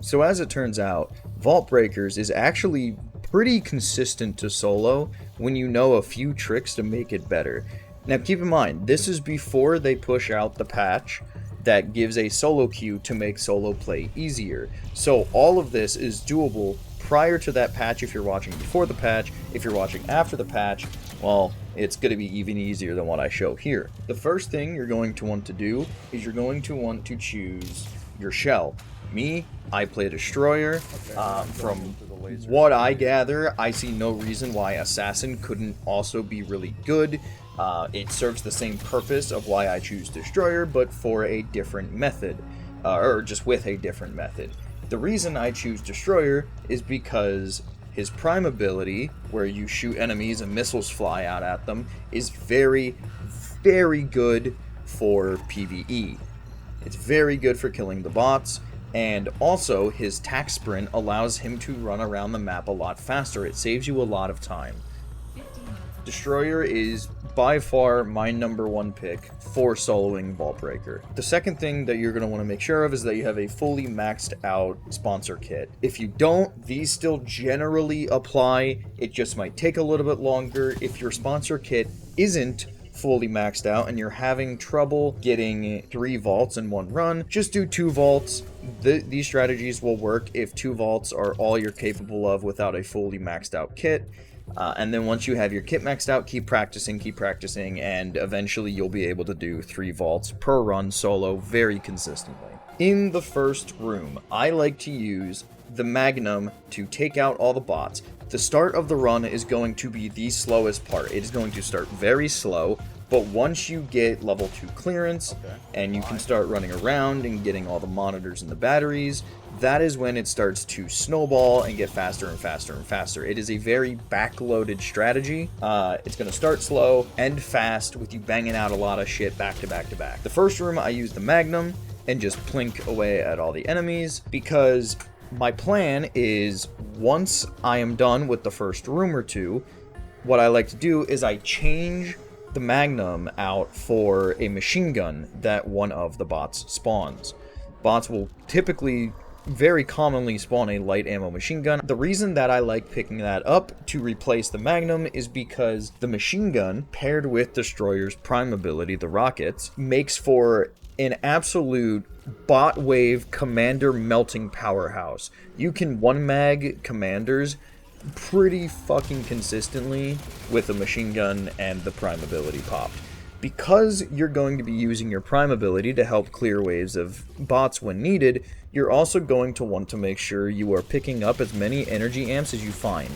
So as it turns out, Vault Breakers is actually pretty consistent to solo when you know a few tricks to make it better. Now keep in mind, this is before they push out the patch that gives a solo queue to make solo play easier. So all of this is doable prior to that patch if you're watching before the patch. If you're watching after the patch, well, it's going to be even easier than what I show here. The first thing you're going to want to do is you're going to want to choose your shell. Me, I play Destroyer. From what I gather, I see no reason why Assassin couldn't also be really good. It serves the same purpose of why I choose Destroyer, but for a different method, or just with a different method. The reason I choose Destroyer is because his prime ability, where you shoot enemies and missiles fly out at them, is very, very good for PvE. It's very good for killing the bots. And also, his tack sprint allows him to run around the map a lot faster. It saves you a lot of time. Destroyer is by far my #1 pick for soloing Vault Breaker. The second thing that you're going to want to make sure of is that you have a fully maxed out sponsor kit. If you don't, these still generally apply. It just might take a little bit longer. If your sponsor kit isn't fully maxed out and you're having trouble getting 3 vaults in one run, just do 2 vaults. These strategies will work if 2 vaults are all you're capable of without a fully maxed out kit. And then once you have your kit maxed out, keep practicing, and eventually you'll be able to do 3 vaults per run solo very consistently. In the first room, I like to use the Magnum to take out all the bots. The start of the run is going to be the slowest part. It is going to start very slow, but once you get level 2 clearance, and you can start running around and getting all the monitors and the batteries, that is when it starts to snowball and get faster and faster and faster. It is a very backloaded strategy. It's going to start slow, end fast, with you banging out a lot of shit back to back to back. The first room, I use the Magnum and just plink away at all the enemies, because my plan is, once I am done with the first room or two, what I like to do is I change the Magnum out for a machine gun that one of the bots spawns. Bots will typically very commonly spawn a light ammo machine gun. The reason that I like picking that up to replace the Magnum is because the machine gun, paired with Destroyer's prime ability, the rockets, makes for an absolute bot wave commander melting powerhouse. You can one mag commanders pretty fucking consistently with a machine gun and the prime ability popped. Because you're going to be using your prime ability to help clear waves of bots when needed, you're also going to want to make sure you are picking up as many energy amps as you find.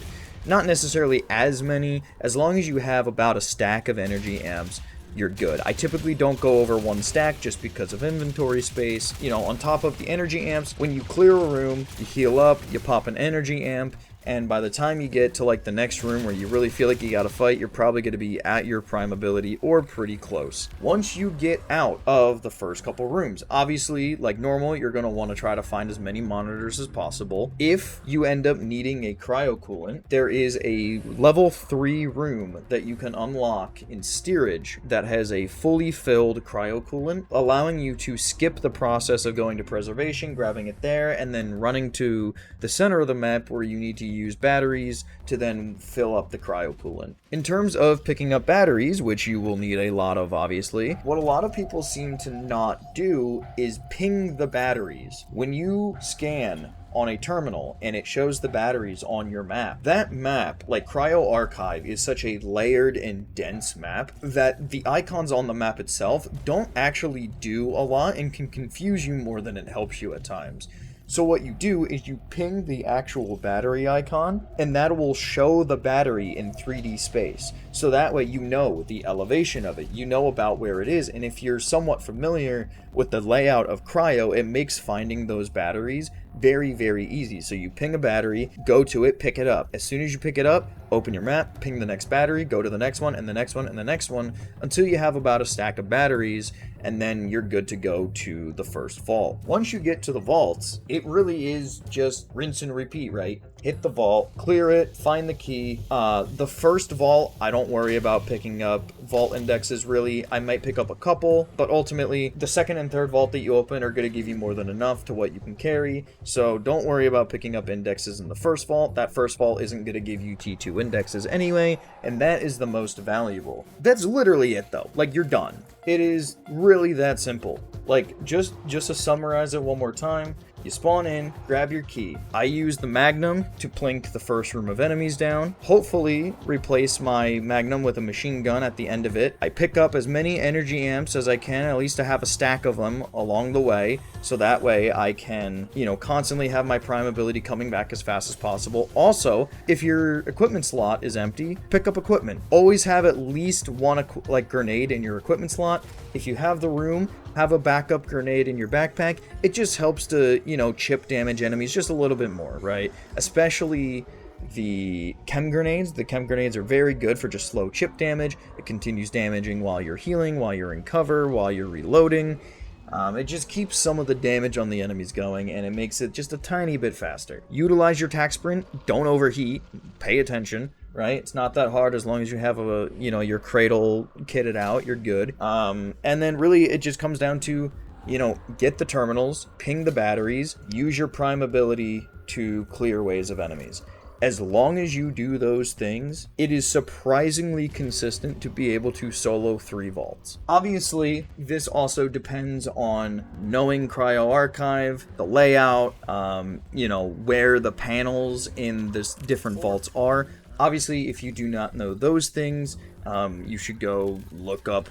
Not necessarily as many, as long as you have about a stack of energy amps, you're good. I typically don't go over 1 stack just because of inventory space. You know, on top of the energy amps, when you clear a room, you heal up, you pop an energy amp, and by the time you get to like the next room where you really feel like you gotta fight, you're probably gonna be at your prime ability or pretty close. Once you get out of the first couple rooms, obviously, like normal, you're gonna want to try to find as many monitors as possible. If you end up needing a cryocoolant, there is a level 3 room that you can unlock in Steerage that has a fully filled cryocoolant, allowing you to skip the process of going to preservation, grabbing it there, and then running to the center of the map where you need to use batteries to then fill up the cryocoolant. In terms of picking up batteries, which you will need a lot of obviously, what a lot of people seem to not do is ping the batteries. When you scan on a terminal and it shows the batteries on your map, that map, like Cryo Archive, is such a layered and dense map that the icons on the map itself don't actually do a lot and can confuse you more than it helps you at times. So what you do is you ping the actual battery icon, and that will show the battery in 3D space. So that way you know the elevation of it, you know about where it is, and if you're somewhat familiar with the layout of Cryo, it makes finding those batteries very, very easy. So you ping a battery, go to it, pick it up. As soon as you pick it up, open your map, ping the next battery, go to the next one, and the next one, and the next one, until you have about a stack of batteries, and then you're good to go to the first vault. Once you get to the vaults, it really is just rinse and repeat, right? Hit the vault, clear it, find the key. The first vault, I don't worry about picking up vault indexes really. I might pick up a couple, but ultimately the second and third vault that you open are going to give you more than enough to what you can carry. So don't worry about picking up indexes in the first vault. That first vault isn't going to give you T2 indexes anyway, and that is the most valuable. That's literally it though. Like, you're done. It is really that simple. Like, just to summarize it one more time, you spawn in, grab your key. I use the Magnum to plink the first room of enemies down, hopefully replace my Magnum with a machine gun at the end of it. I pick up as many energy amps as I can, at least to have a stack of them along the way, so that way I can, you know, constantly have my prime ability coming back as fast as possible. Also, if your equipment slot is empty, pick up equipment. Always have at least one grenade in your equipment slot. If you have the room, have a backup grenade in your backpack. It just helps to, you know, chip damage enemies just a little bit more, right? Especially the chem grenades. The chem grenades are very good for just slow chip damage. It continues damaging while you're healing, while you're in cover, while you're reloading. It just keeps some of the damage on the enemies going, and it makes it just a tiny bit faster. Utilize your tac sprint. Don't overheat. Pay attention. Right? It's not that hard as long as you have your cradle kitted out, you're good. And then really it just comes down to, you know, get the terminals, ping the batteries, use your prime ability to clear waves of enemies. As long as you do those things, it is surprisingly consistent to be able to solo 3 vaults. Obviously, this also depends on knowing Cryo Archive, the layout, you know, where the panels in this different vaults are. Obviously, if you do not know those things, you should go look up,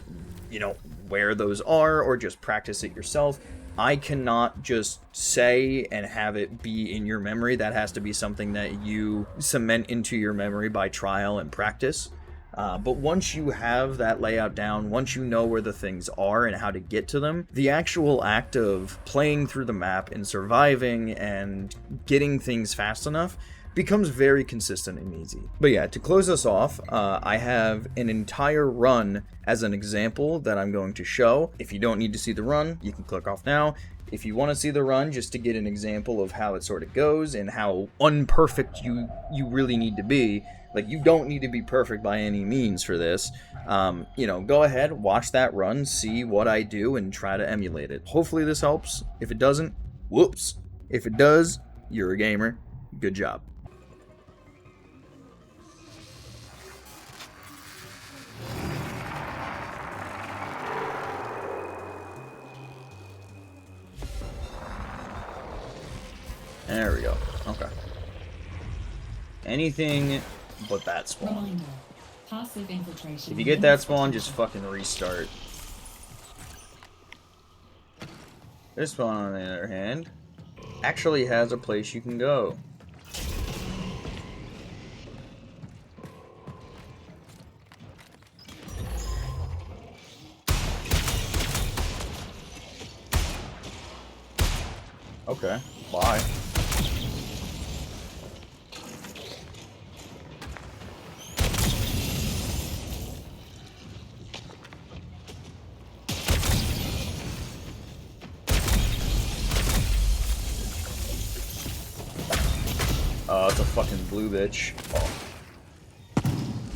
you know, where those are, or just practice it yourself. I cannot just say and have it be in your memory. That has to be something that you cement into your memory by trial and practice. But once you have that layout down, once you know where the things are and how to get to them, the actual act of playing through the map and surviving and getting things fast enough becomes very consistent and easy. But yeah, to close us off, I have an entire run as an example that I'm going to show. If you don't need to see the run, you can click off now. If you want to see the run just to get an example of how it sort of goes and how unperfect you really need to be, like, you don't need to be perfect by any means for this, you know, go ahead, watch that run, see what I do, and try to emulate it. Hopefully this helps. If it doesn't, whoops. If it does, you're a gamer. Good job. There we go. Okay. Anything but that spawn. Reminder, passive infiltration. If you get that spawn, just fucking restart. This spawn, on the other hand, actually has a place you can go. Okay, bye. Oh, it's a fucking blue bitch.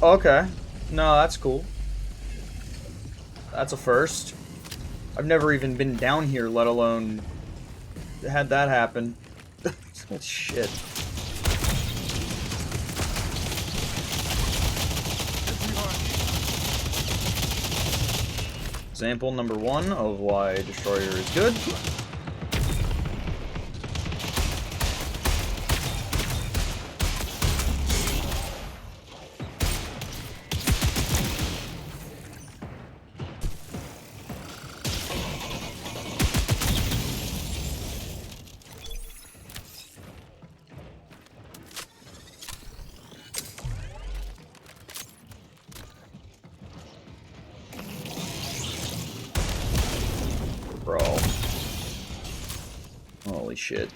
Oh. Okay. No, that's cool. That's a first. I've never even been down here, let alone had that happen. Shit. Example number 1 of why Destroyer is good. Bro. Holy shit.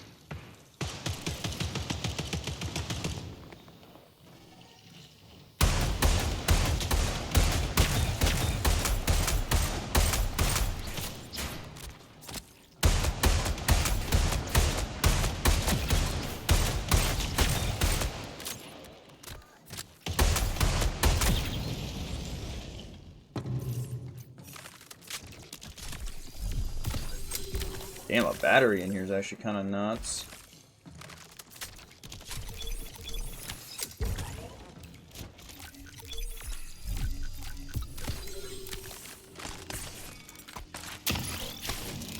Damn, a battery in here is actually kind of nuts.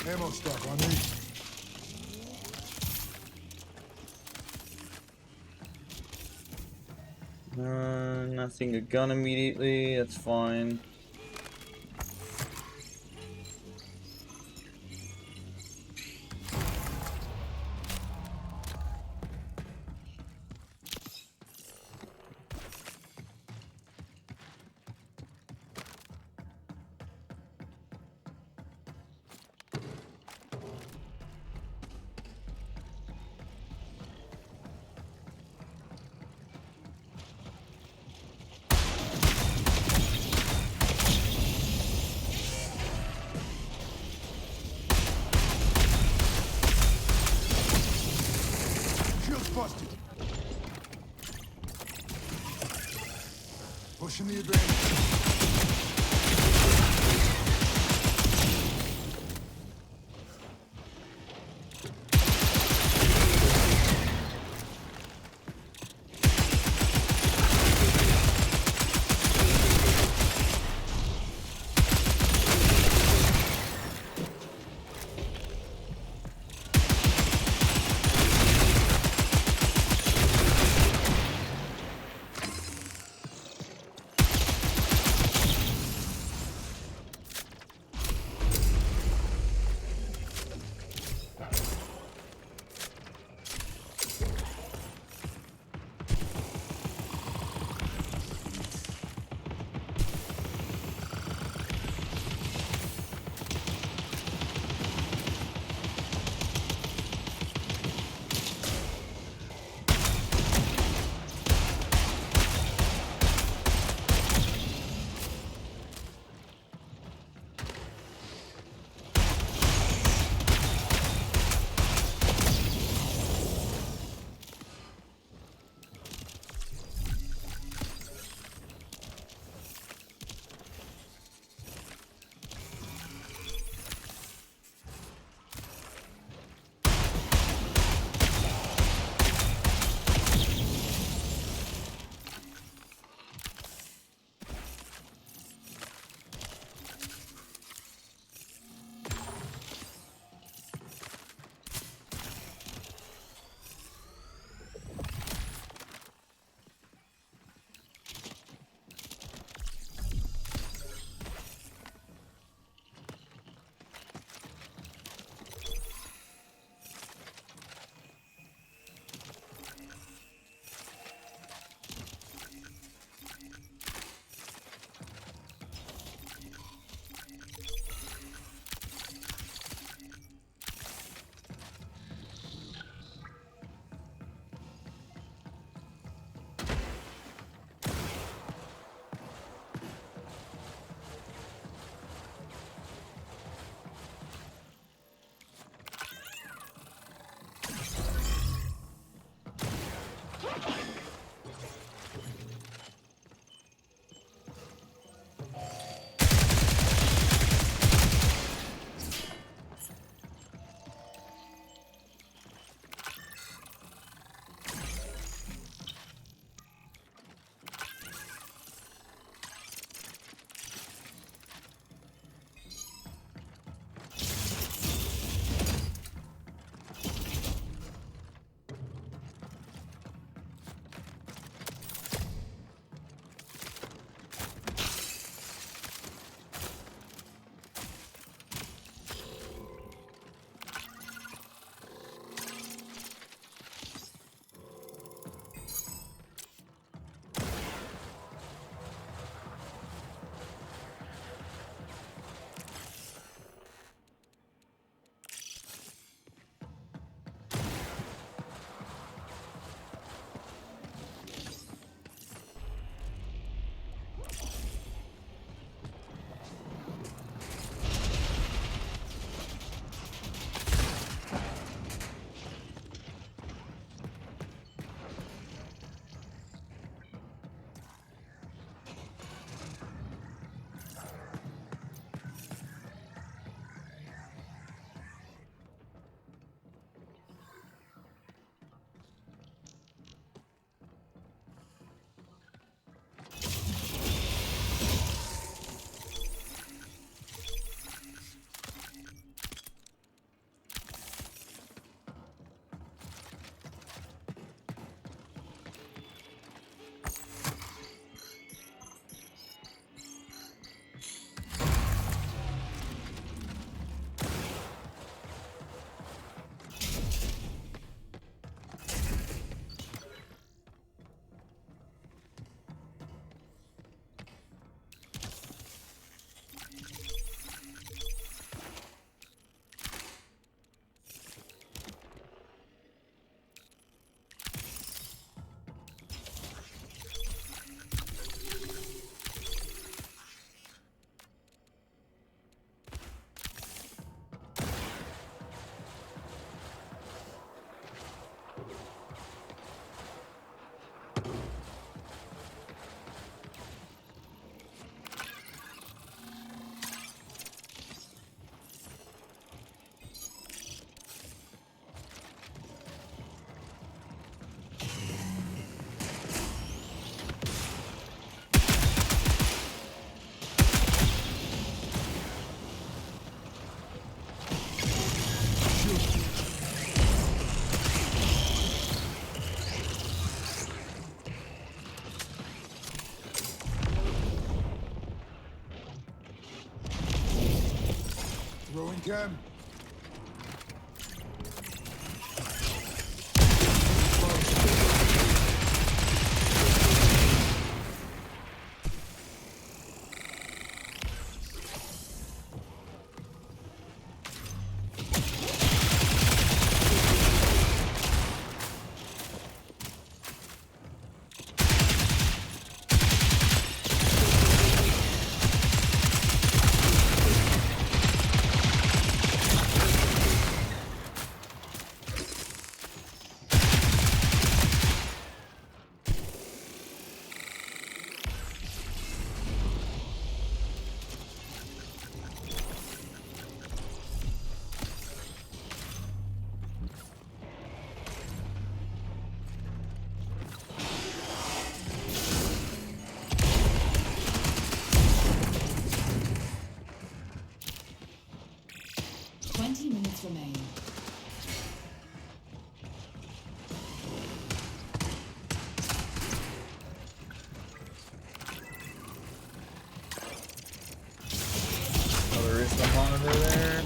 Ammo stock on me. Nothing a gun immediately, that's fine. Shield's busted. Pushing the advantage. Cam. Minutes remain. Oh, there is the monitor there.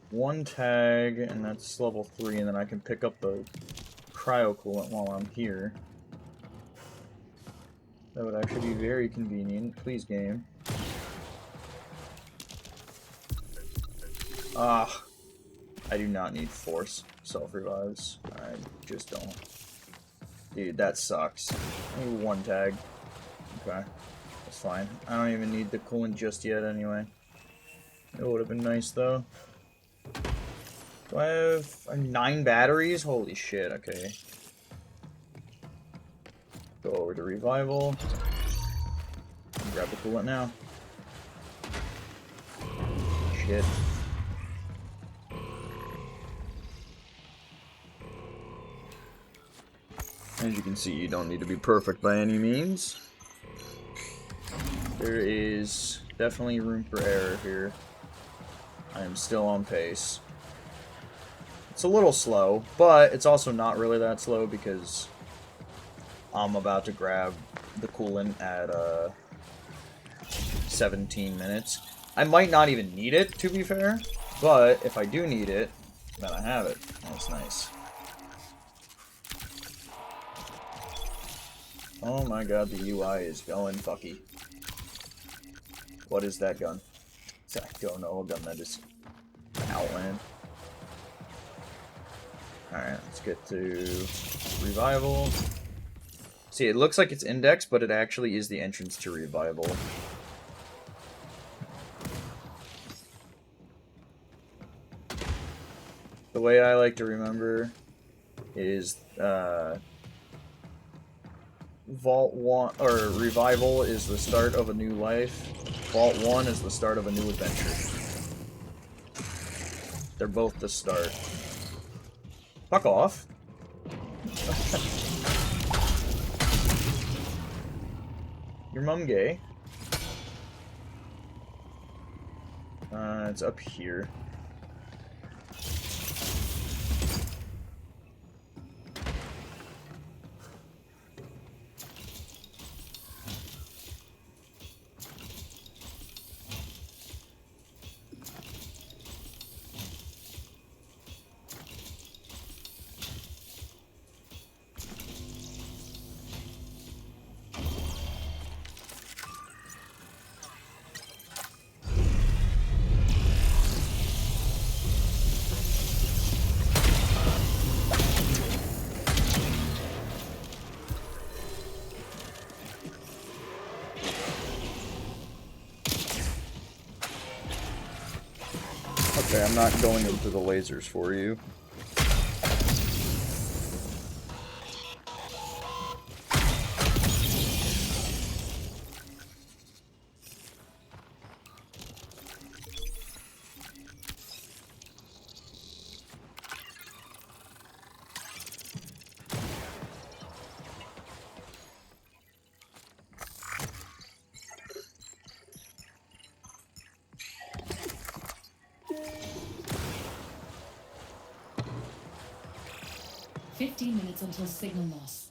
One tag, and that's level 3, and then I can pick up the cryo coolant while I'm here. That would actually be very convenient. Please, game. Ah, I do not need force self-revives. I just don't. Dude, that sucks. I need one tag. Okay, that's fine. I don't even need the coolant just yet anyway. It would have been nice, though. Do I have 9 batteries? Holy shit, okay. Go over to revival. Grab the coolant now. Shit. As you can see, you don't need to be perfect by any means. There is definitely room for error here. I am still on pace. It's a little slow, but it's also not really that slow because I'm about to grab the coolant at 17 minutes. I might not even need it, to be fair, but if I do need it, then I have it. That's nice. Oh my god, the UI is going fucky. What is that gun? I don't know, a gun that is Outland. Alright, let's get to revival. See, it looks like it's indexed, but it actually is the entrance to revival. The way I like to remember is Vault 1 or revival is the start of a new life. Vault 1 is the start of a new adventure. They're both the start. Fuck off. Your mom gay? It's up here. Okay, I'm not going into the lasers for you. Minutes until signal loss.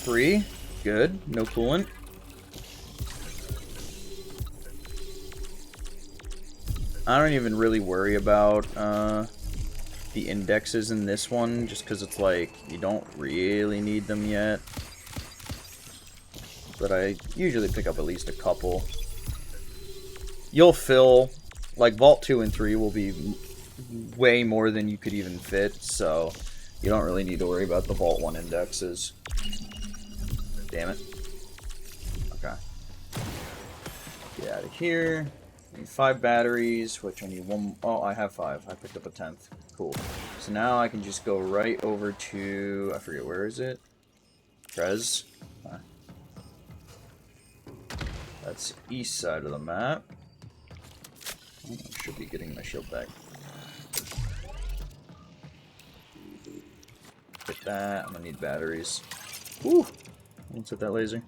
Three. Good. No coolant. I don't even really worry about the indexes in this one, just because it's like, you don't really need them yet. But I usually pick up at least a couple. You'll fill, like Vault 2 and 3 will be way more than you could even fit, so you don't really need to worry about the Vault 1 indexes. Damn it. Okay. Get out of here. I need 5 batteries, which I need 1. Oh, I have 5. I picked up a 10th. Cool. So now I can just go right over to, I forget, where is it? Trez. That's east side of the map. I should be getting my shield back. Get that. I'm gonna need batteries. Woo! Let's hit that laser.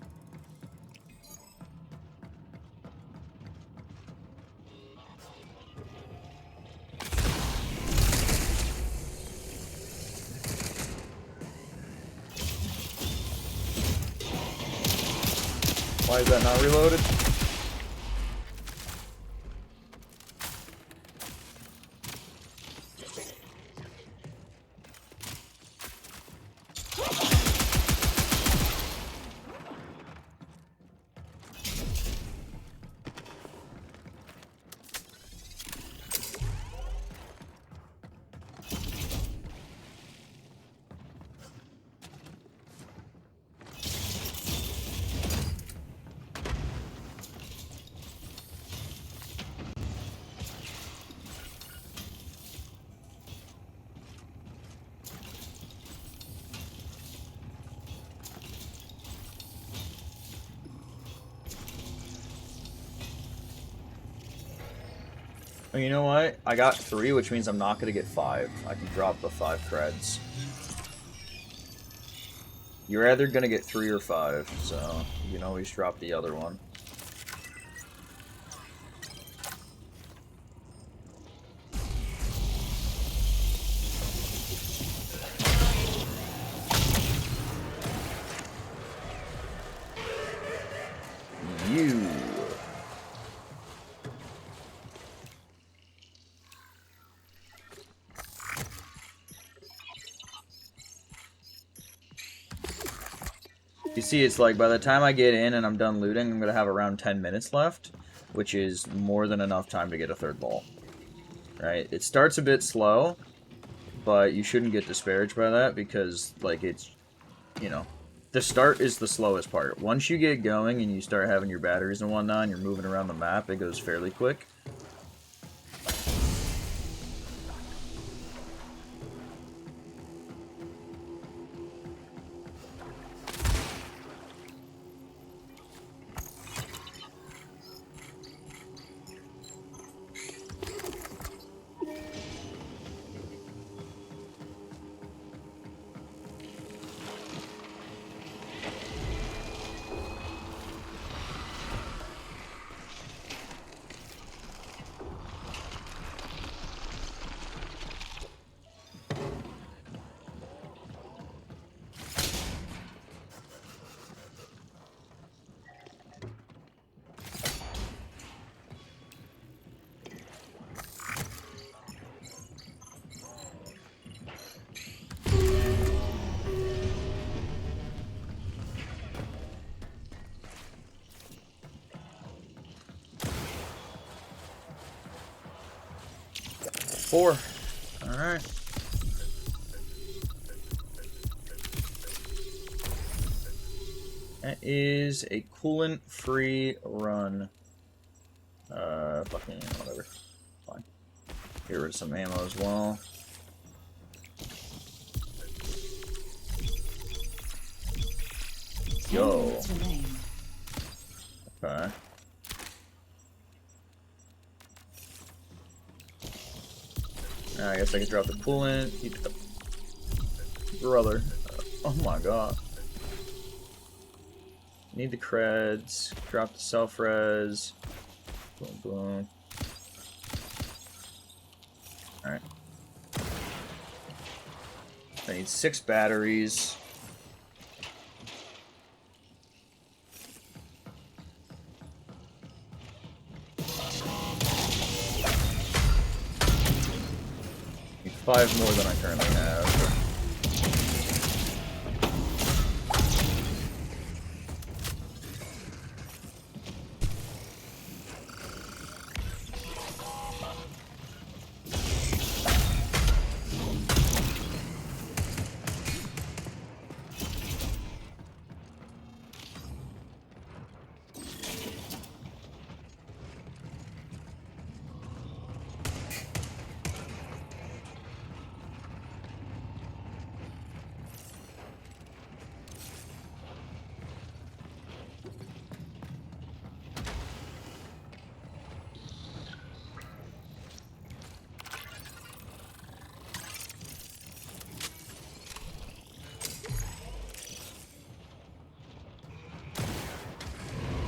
Why is that not reloaded? Oh, you know what? I got 3, which means I'm not going to get 5. I can drop the 5 creds. You're either going to get 3 or 5, so you can always drop the other one. You. You see, it's like by the time I get in and I'm done looting, I'm going to have around 10 minutes left, which is more than enough time to get a 3rd ball. Right? It starts a bit slow, but you shouldn't get disparaged by that because, like, it's, you know, the start is the slowest part. Once you get going and you start having your batteries and whatnot and you're moving around the map, it goes fairly quick. 4. Alright. That is a coolant-free run. Fucking whatever. Fine. Get rid of some ammo as well. Yo. Okay. I guess I could drop the coolant. Keep the brother. Oh my god. Need the creds. Drop the self-res. Boom, boom. Alright. I need 6 batteries. Need 5 more than I currently have.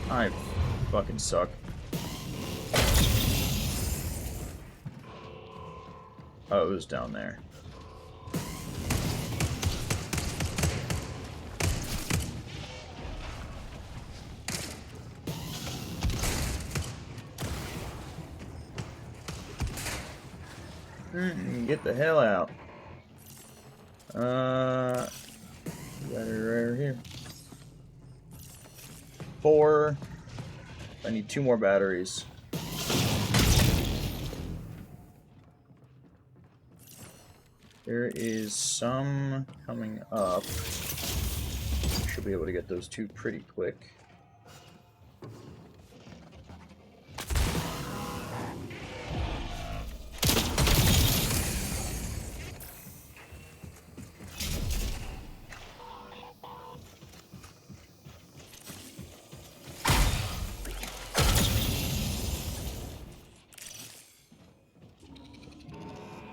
I fucking suck. Oh, it was down there. Get the hell out. Battery right here. 4. I need 2 more batteries. There is some coming up. Should be able to get those 2 pretty quick.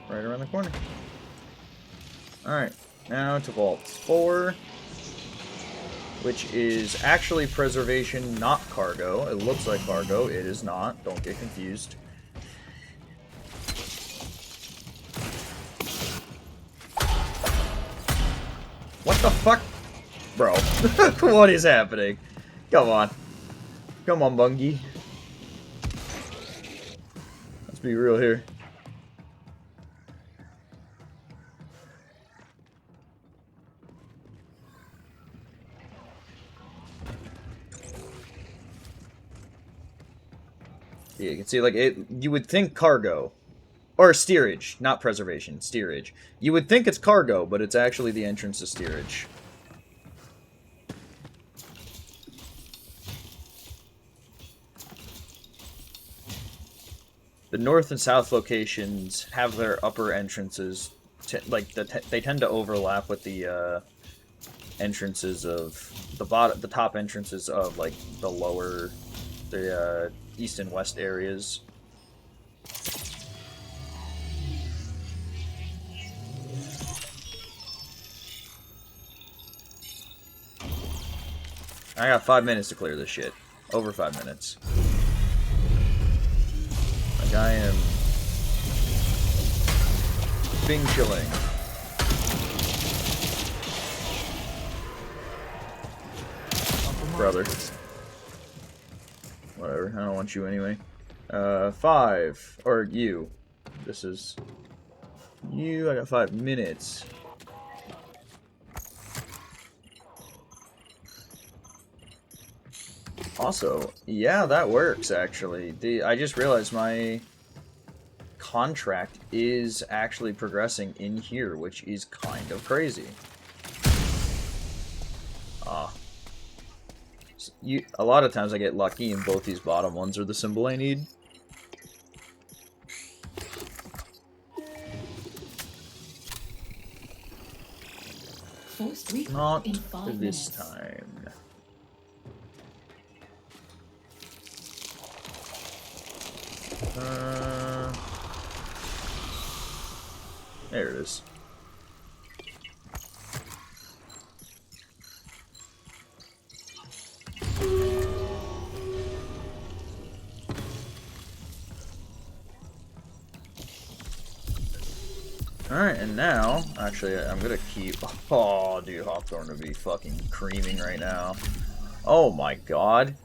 Right around the corner. Alright, now to Vault 4, which is actually preservation, not cargo. It looks like cargo, it is not. Don't get confused. What the fuck? Bro, what is happening? Come on. Come on, Bungie. Let's be real here. Yeah, you can see, like, it. You would think cargo. Or steerage, not preservation, steerage. You would think it's cargo, but it's actually the entrance to steerage. The north and south locations have their upper entrances, they tend to overlap with the entrances of the top entrances of like the lower, the east and west areas. I got 5 minutes to clear this shit. Over 5 minutes. Like I am Bing chilling. Brother. Whatever, I don't want you anyway. 5. Or you. This is you. I got 5 minutes. Also, yeah, that works actually. I just realized my contract is actually progressing in here, which is kind of crazy. A lot of times I get lucky and both these bottom ones are the symbol I need. Forced recall Not in 5 this minutes. time. There it is. Alright, and now, actually, I'm gonna keep... Oh, dude, Hawthorne would be fucking creaming right now. Oh my god.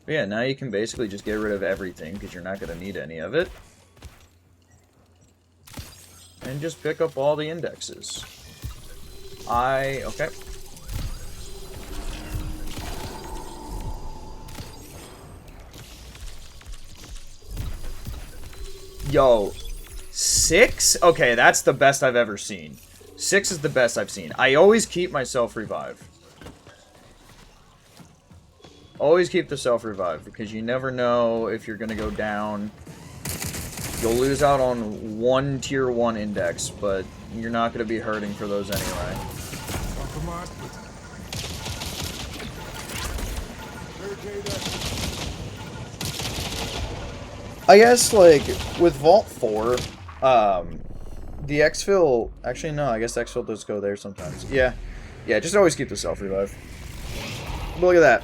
But yeah, now you can basically just get rid of everything, because you're not gonna need any of it. And just pick up all the indexes. Okay. Yo, 6? Okay, that's the best I've ever seen. 6 is the best I've seen. I always keep my self-revive. Always keep the self-revive, because you never know if you're going to go down. You'll lose out on one tier 1 index, but you're not going to be hurting for those anyway. Compromise. Barricade that. I guess, like, with Vault 4, the exfil... Actually, no, I guess exfil does go there sometimes. Yeah, just always keep the self-revive. But look at that.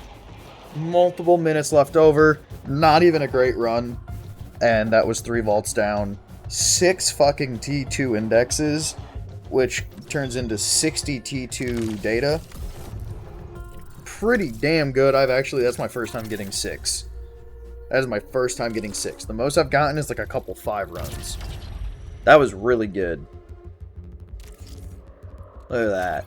Multiple minutes left over. Not even a great run. And that was 3 vaults down. 6 fucking T2 indexes, which turns into 60 T2 data. Pretty damn good. That's my first time getting 6. That is my first time getting 6. The most I've gotten is like a couple 5 runs. That was really good. Look at that.